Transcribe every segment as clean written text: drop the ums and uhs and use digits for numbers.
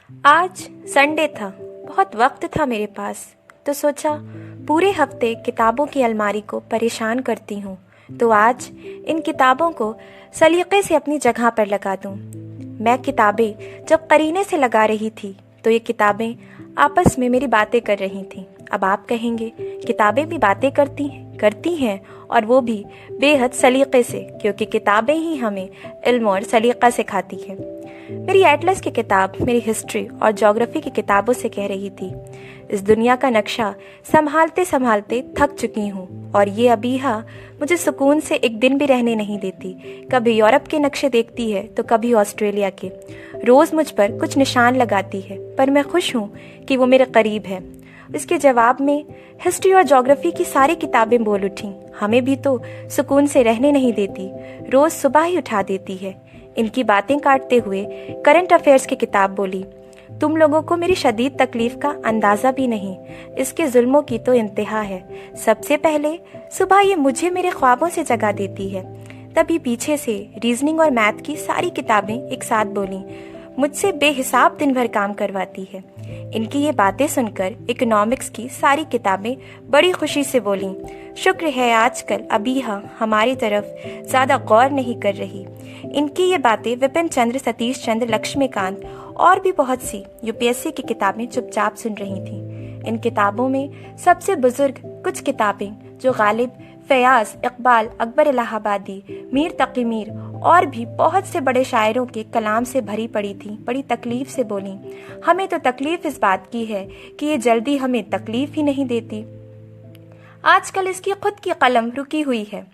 आज संडे था। बहुत वक्त था मेरे पास, तो सोचा पूरे हफ्ते किताबों की अलमारी को परेशान करती हूँ, तो आज इन किताबों को सलीके से अपनी जगह पर लगा दूँ। मैं किताबें जब करीने से लगा रही थी तो ये किताबें आपस में मेरी बातें कर रही थीं। अब आप कहेंगे किताबें भी बातें करती हैं और वो भी बेहद सलीके से, क्योंकि किताबें ही हमें इल्म और सलीका सिखाती हैं। मेरी एटलस की किताब मेरी हिस्ट्री और ज्योग्राफी की किताबों से कह रही थी, इस दुनिया का नक्शा संभालते संभालते थक चुकी हूँ और ये अबीहा मुझे सुकून से एक दिन भी रहने नहीं देती। कभी यूरोप के नक्शे देखती है तो कभी ऑस्ट्रेलिया के। रोज मुझ पर कुछ निशान लगाती है, पर मैं खुश हूँ कि वो मेरे करीब है। इसके जवाब में हिस्ट्री और ज्योग्राफी की सारी किताबें बोल उठी, हमें भी तो सुकून से रहने नहीं देती, रोज सुबह ही उठा देती है। इनकी बातें काटते हुए करंट अफेयर्स की किताब बोली, तुम लोगों को मेरी शदीद तकलीफ का अंदाजा भी नहीं, इसके जुल्मों की तो इंतहा है। सबसे पहले सुबह ये मुझे मेरे ख्वाबों से जगा देती है, तभी पीछे से रीजनिंग और मैथ की सारी किताबें एक साथ बोली, मुझसे बेहिसाब दिन भर काम करवाती है। इनकी ये बातें सुनकर इकोनॉमिक्स की सारी किताबें बड़ी खुशी से बोलीं, शुक्र है आजकल अबीहा हमारी तरफ ज्यादा गौर नहीं कर रही। इनकी ये बातें विपिन चंद्र, सतीश चंद्र, लक्ष्मीकांत और भी बहुत सी यूपीएससी की किताबें चुपचाप सुन रही थीं। इन किताबों में सबसे बुजुर्ग कुछ किताबें जो गालिब, फयाज, इकबाल, अकबर इलाहाबादी, मीर तकी मीर और भी बहुत से बड़े शायरों के कलाम से भरी पड़ी थी। बड़ी तकलीफ से बोली, हमें तो तकलीफ इस बात की है कि ये जल्दी हमें तकलीफ ही नहीं देती। आजकल इसकी खुद की कलम रुकी हुई है।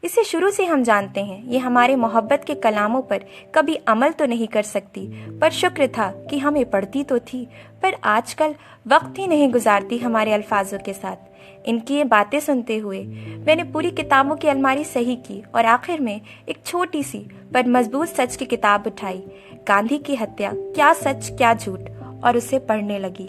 इसे शुरू से हम जानते हैं, ये हमारे मोहब्बत के कलामों पर कभी अमल तो नहीं कर सकती, पर शुक्र था कि हमें पढ़ती तो थी, पर आजकल वक्त ही नहीं गुजारती हमारे अल्फाजों के साथ। इनकी ये बातें सुनते हुए मैंने पूरी किताबों की अलमारी सही की और आखिर में एक छोटी सी पर मजबूत सच की किताब उठाई, गांधी की हत्या, क्या सच क्या झूठ, और उसे पढ़ने लगी।